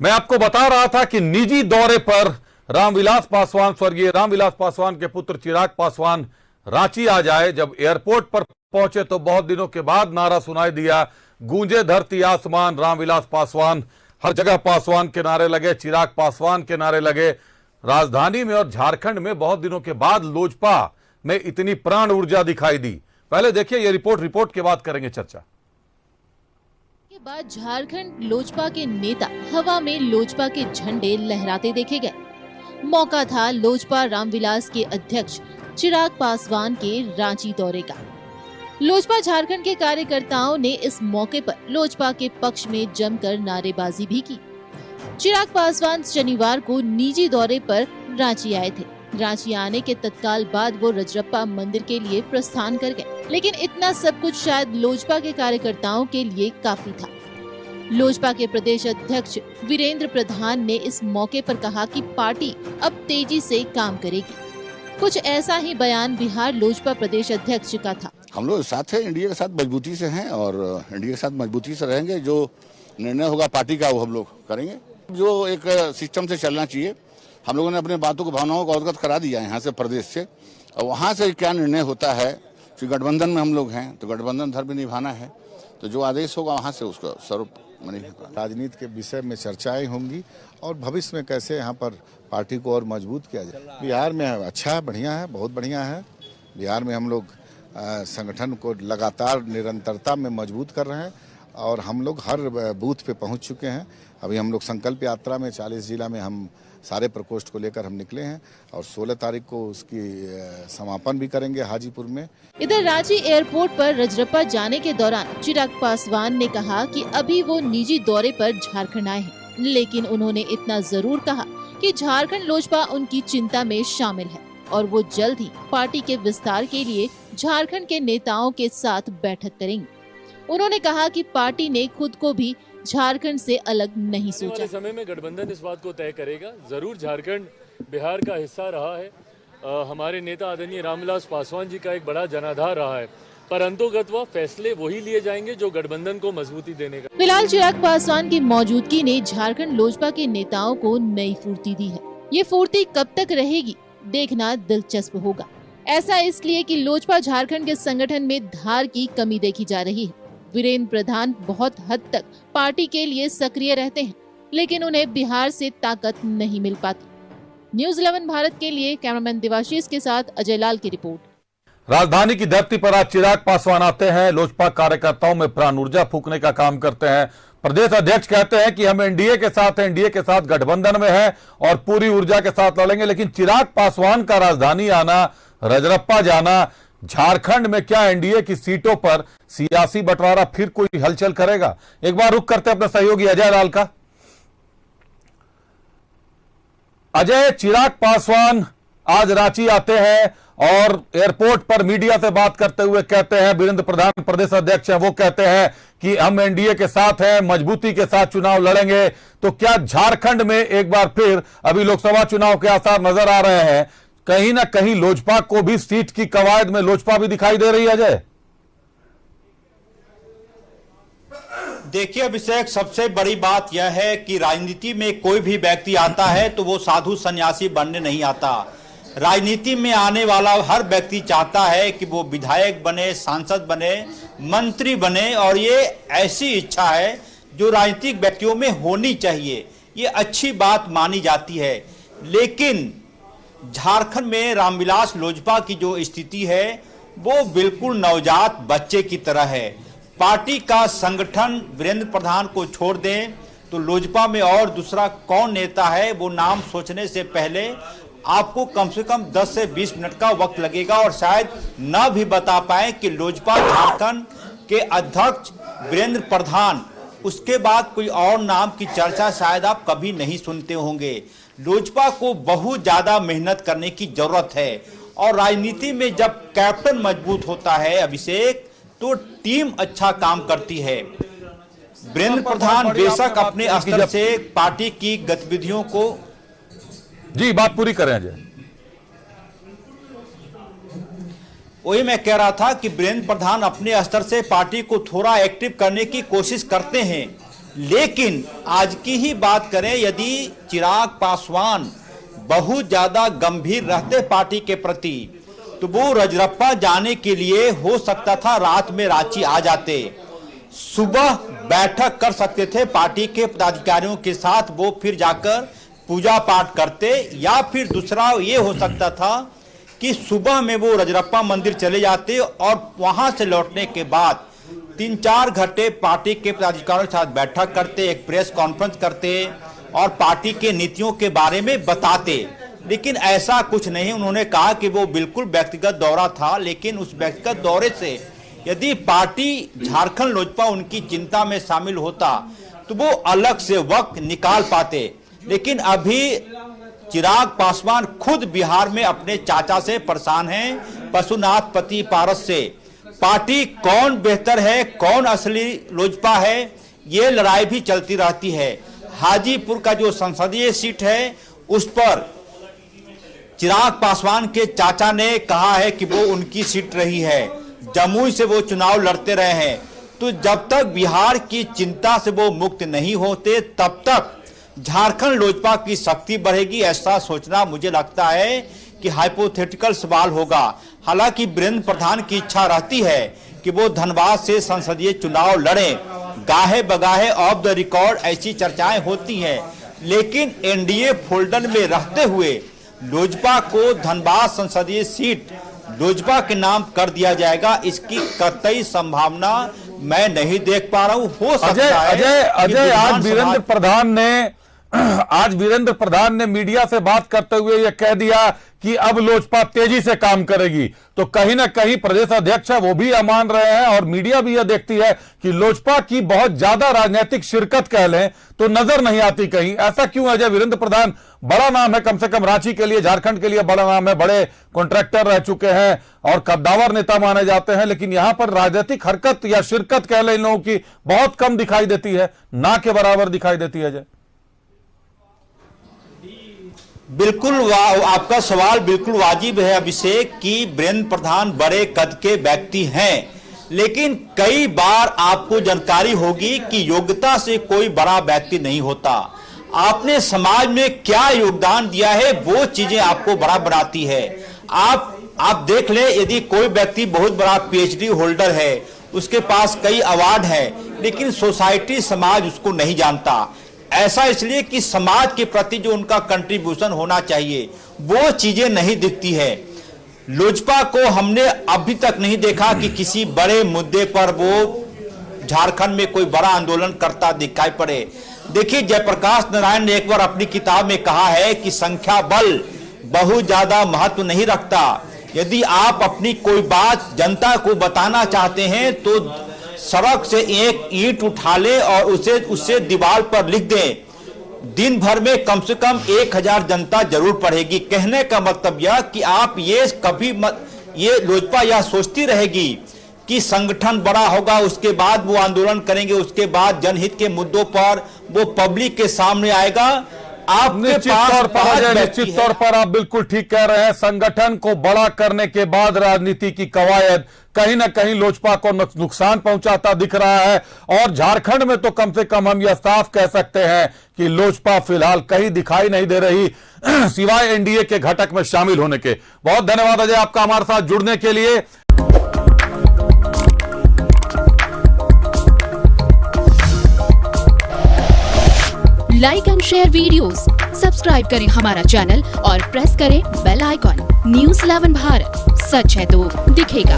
मैं आपको बता रहा था कि निजी दौरे पर रामविलास पासवान, स्वर्गीय रामविलास पासवान के पुत्र चिराग पासवान रांची आ जाए। जब एयरपोर्ट पर पहुंचे तो बहुत दिनों के बाद नारा सुनाई दिया, गूंजे धरती आसमान रामविलास पासवान। हर जगह पासवान के नारे लगे, चिराग पासवान के नारे लगे। राजधानी में और झारखंड में बहुत दिनों के बाद लोजपा में इतनी प्राण ऊर्जा दिखाई दी। पहले देखिए ये रिपोर्ट के बाद करेंगे चर्चा। के बाद झारखंड लोजपा के नेता हवा में लोजपा के झंडे लहराते देखे गए। मौका था लोजपा रामविलास के अध्यक्ष चिराग पासवान के रांची दौरे का। लोजपा झारखंड के कार्यकर्ताओं ने इस मौके पर लोजपा के पक्ष में जमकर नारेबाजी भी की। चिराग पासवान शनिवार को निजी दौरे पर रांची आए थे। रांची आने के तत्काल बाद वो रजरप्पा मंदिर के लिए प्रस्थान कर गए, लेकिन इतना सब कुछ शायद लोजपा के कार्यकर्ताओं के लिए काफी था। लोजपा के प्रदेश अध्यक्ष वीरेंद्र प्रधान ने इस मौके पर कहा कि पार्टी अब तेजी से काम करेगी। कुछ ऐसा ही बयान बिहार लोजपा प्रदेश अध्यक्ष का था। हम लोग साथ है, इंडिया के साथ मजबूती से हैं और इंडिया के साथ मजबूती से रहेंगे। जो निर्णय होगा पार्टी का वो हम लोग करेंगे। जो एक सिस्टम से चलना चाहिए, हम लोगों ने अपने बातों को, भावनाओं को अवगत करा दिया है यहाँ से, प्रदेश से। और वहाँ से क्या निर्णय होता है, कि गठबंधन में हम लोग हैं तो गठबंधन धर्म निभाना है, तो जो आदेश होगा वहाँ से उसका स्वरूप मनी। राजनीति के विषय में चर्चाएं होंगी और भविष्य में कैसे यहाँ पर पार्टी को और मजबूत किया जाए। बिहार में अच्छा है, बढ़िया है, बहुत बढ़िया है। बिहार में हम लोग संगठन को लगातार निरंतरता में मजबूत कर रहे हैं और हम लोग हर बूथ पे पहुंच चुके हैं। अभी हम लोग संकल्प यात्रा में 40 जिला में हम सारे प्रकोष्ठ को लेकर हम निकले हैं और 16 तारीख को उसकी समापन भी करेंगे हाजीपुर में। इधर रांची एयरपोर्ट पर रजरप्पा जाने के दौरान चिराग पासवान ने कहा कि अभी वो निजी दौरे पर झारखंड आए हैं, लेकिन उन्होंने इतना जरूर कहा कि झारखंड लोजपा उनकी चिंता में शामिल है और वो जल्द ही पार्टी के विस्तार के लिए झारखंड के नेताओं के साथ बैठक करेंगे। उन्होंने कहा कि पार्टी ने खुद को भी झारखंड से अलग नहीं सोचा। समय में गठबंधन इस बात को तय करेगा। जरूर झारखंड बिहार का हिस्सा रहा है। हमारे नेता आदरणीय रामविलास पासवान जी का एक बड़ा जनाधार रहा है, पर अंतोगत्वा फैसले वही लिए जाएंगे जो गठबंधन को मजबूती देने का। फिलहाल चिराग पासवान की मौजूदगी ने झारखंड लोजपा के नेताओं को नई फुर्ती दी है। ये फुर्ती कब तक रहेगी, देखना दिलचस्प होगा। ऐसा इसलिए कि लोजपा झारखंड के संगठन में धार की कमी देखी जा रही है। वीरेंद्र प्रधान बहुत हद तक पार्टी के लिए सक्रिय रहते हैं, लेकिन उन्हें बिहार से ताकत नहीं मिल पाती। न्यूज़ 11 भारत के लिए कैमरामैन देवाशीष के साथ अजय लाल की रिपोर्ट। राजधानी की धरती पर आज चिराग पासवान आते हैं, लोजपा कार्यकर्ताओं में प्राण ऊर्जा फूंकने का काम करते हैं। प्रदेश अध्यक्ष कहते हैं कि हम एनडीए के साथ हैं, एनडीए के साथ गठबंधन में है और पूरी ऊर्जा के साथ लड़ेंगे। लेकिन चिराग पासवान का राजधानी आना, रजरप्पा जाना, झारखंड में क्या एनडीए की सीटों पर सियासी बंटवारा फिर कोई हलचल करेगा? एक बार रुक करते अपने सहयोगी अजय लाल का। अजय, चिराग पासवान आज रांची आते हैं और एयरपोर्ट पर मीडिया से बात करते हुए कहते हैं, वीरेंद्र प्रधान प्रदेश अध्यक्ष हैं, वो कहते हैं कि हम एनडीए के साथ हैं, मजबूती के साथ चुनाव लड़ेंगे। तो क्या झारखंड में एक बार फिर, अभी लोकसभा चुनाव के आसार नजर आ रहे हैं, कहीं ना कहीं लोजपा को भी सीट की कवायद में लोजपा भी दिखाई दे रही है? अजय, देखिए अभिषेक, सबसे बड़ी बात यह है कि राजनीति में कोई भी व्यक्ति आता है तो वो साधु सन्यासी बनने नहीं आता। राजनीति में आने वाला हर व्यक्ति चाहता है कि वो विधायक बने, सांसद बने, मंत्री बने, और ये ऐसी इच्छा है जो राजनीतिक व्यक्तियों में होनी चाहिए। ये अच्छी बात मानी जाती है। लेकिन झारखंड में रामविलास लोजपा की जो स्थिति है वो बिल्कुल नवजात बच्चे की तरह है। पार्टी का संगठन वीरेंद्र प्रधान को छोड़ दें तो लोजपा में और दूसरा कौन नेता है, वो नाम सोचने से पहले आपको कम से कम 10 से 20 मिनट का वक्त लगेगा और शायद न भी बता पाए कि लोजपा झारखंड के अध्यक्ष वीरेंद्र प्रधान, उसके बाद कोई और नाम की चर्चा शायद आप कभी नहीं सुनते होंगे। लोजपा को बहुत ज्यादा मेहनत करने की जरूरत है और राजनीति में जब कैप्टन मजबूत होता है अभिषेक, तो टीम अच्छा काम करती है। वीरेंद्र प्रधान बेशक अपने स्तर से पार्टी की गतिविधियों को, जी बात पूरी करें अजय। वही मैं कह रहा था कि वीरेंद्र प्रधान अपने स्तर से पार्टी को थोड़ा एक्टिव करने की कोशिश करते हैं, लेकिन आज की ही बात करें, यदि चिराग पासवान बहुत ज्यादा गंभीर रहते पार्टी के प्रति, तो वो रजरप्पा जाने के लिए हो सकता था रात में रांची आ जाते, सुबह बैठक कर सकते थे पार्टी के पदाधिकारियों के साथ, वो फिर जाकर पूजा पाठ करते, या फिर दूसरा ये हो सकता था कि सुबह में वो रजरप्पा मंदिर चले जाते और वहां से लौटने के बाद 3-4 घंटे पार्टी के पदाधिकारियों के साथ बैठक करते, एक प्रेस कॉन्फ्रेंस करते और पार्टी के नीतियों के बारे में बताते। लेकिन ऐसा कुछ नहीं, उन्होंने कहा कि वो बिल्कुल व्यक्तिगत दौरा था, लेकिन उस व्यक्तिगत दौरे से यदि पार्टी झारखंड लोजपा उनकी चिंता में शामिल होता तो वो अलग से वक्त निकाल पाते। लेकिन अभी चिराग पासवान खुद बिहार में अपने चाचा से परेशान हैं, पशुनाथ पति पारस से। पार्टी कौन बेहतर है, कौन असली लोजपा है, ये लड़ाई भी चलती रहती है। हाजीपुर का जो संसदीय सीट है उस पर चिराग पासवान के चाचा ने कहा है कि वो उनकी सीट रही है, जमुई से वो चुनाव लड़ते रहे हैं। तो जब तक बिहार की चिंता से वो मुक्त नहीं होते तब तक झारखंड लोजपा की शक्ति बढ़ेगी, ऐसा सोचना मुझे लगता है कि हाइपोथेटिकल सवाल होगा। हालांकि वीरेंद्र प्रधान की इच्छा रहती है कि वो धनबाद से संसदीय चुनाव लड़ें, गाहे बगाहे ऑफ द रिकॉर्ड ऐसी चर्चाएं होती हैं, लेकिन एनडीए फोल्डर में रहते हुए लोजपा को धनबाद संसदीय सीट लोजपा के नाम कर दिया जाएगा, इसकी कतई संभावना मैं नहीं देख पा रहा हूं। हो सकता है अजय आज वीरेंद्र प्रधान ने मीडिया से बात करते हुए यह कह दिया कि अब लोजपा तेजी से काम करेगी, तो कहीं ना कहीं प्रदेश अध्यक्ष है वो भी यह मान रहे हैं और मीडिया भी यह देखती है कि लोजपा की बहुत ज्यादा राजनीतिक शिरकत कह लें तो नजर नहीं आती कहीं। ऐसा क्यों है? वीरेंद्र प्रधान बड़ा नाम है, कम से कम रांची के लिए, झारखंड के लिए बड़ा नाम है, बड़े कॉन्ट्रैक्टर रह चुके हैं और कद्दावर नेता माने जाते हैं, लेकिन यहां पर राजनीतिक हरकत या शिरकत कह लें इन लोगों की बहुत कम दिखाई देती है, ना के बराबर दिखाई देती है। बिल्कुल आपका सवाल बिल्कुल वाजिब है अभिषेक, कि वीरेंद्र प्रधान बड़े कद के व्यक्ति हैं, लेकिन कई बार आपको जानकारी होगी कि योग्यता से कोई बड़ा व्यक्ति नहीं होता। आपने समाज में क्या योगदान दिया है वो चीजें आपको बड़ा बनाती है। आप देख ले, यदि कोई व्यक्ति बहुत बड़ा पीएचडी होल्डर है, उसके पास कई अवार्ड है, लेकिन सोसाइटी समाज उसको नहीं जानता। ऐसा इसलिए कि समाज के प्रति जो उनका कंट्रीब्यूशन होना चाहिए वो चीजें नहीं दिखती है। लोजपा को हमने अभी तक नहीं देखा कि किसी बड़े मुद्दे पर वो झारखंड में कोई बड़ा आंदोलन करता दिखाई पड़े। देखिए, जयप्रकाश नारायण ने एक बार अपनी किताब में कहा है कि संख्या बल बहुत ज्यादा महत्व नहीं रखता। यदि आप अपनी कोई बात जनता को बताना चाहते हैं तो सड़क से एक ईंट उठा ले और उसे दीवार पर लिख दें, दिन भर में कम से कम 1000 जनता जरूर पढ़ेगी। कहने का मतलब यह कि आप ये कभी मत, ये लोजपा यह सोचती रहेगी कि संगठन बड़ा होगा, उसके बाद वो आंदोलन करेंगे, उसके बाद जनहित के मुद्दों पर वो पब्लिक के सामने आएगा। आप निश्चित तौर पर आप बिल्कुल ठीक कह रहे हैं। संगठन को बड़ा करने के बाद राजनीति की कवायद कहीं ना कहीं लोजपा को नुकसान पहुंचाता दिख रहा है, और झारखंड में तो कम से कम हम यह साफ कह सकते हैं कि लोजपा फिलहाल कहीं दिखाई नहीं दे रही सिवाय एनडीए के घटक में शामिल होने के। बहुत धन्यवाद अजय आपका हमारे साथ जुड़ने के लिए। Like and share videos, subscribe करें हमारा चैनल और प्रेस करें बेल आइकॉन। News 11 भारत, सच है तो दिखेगा।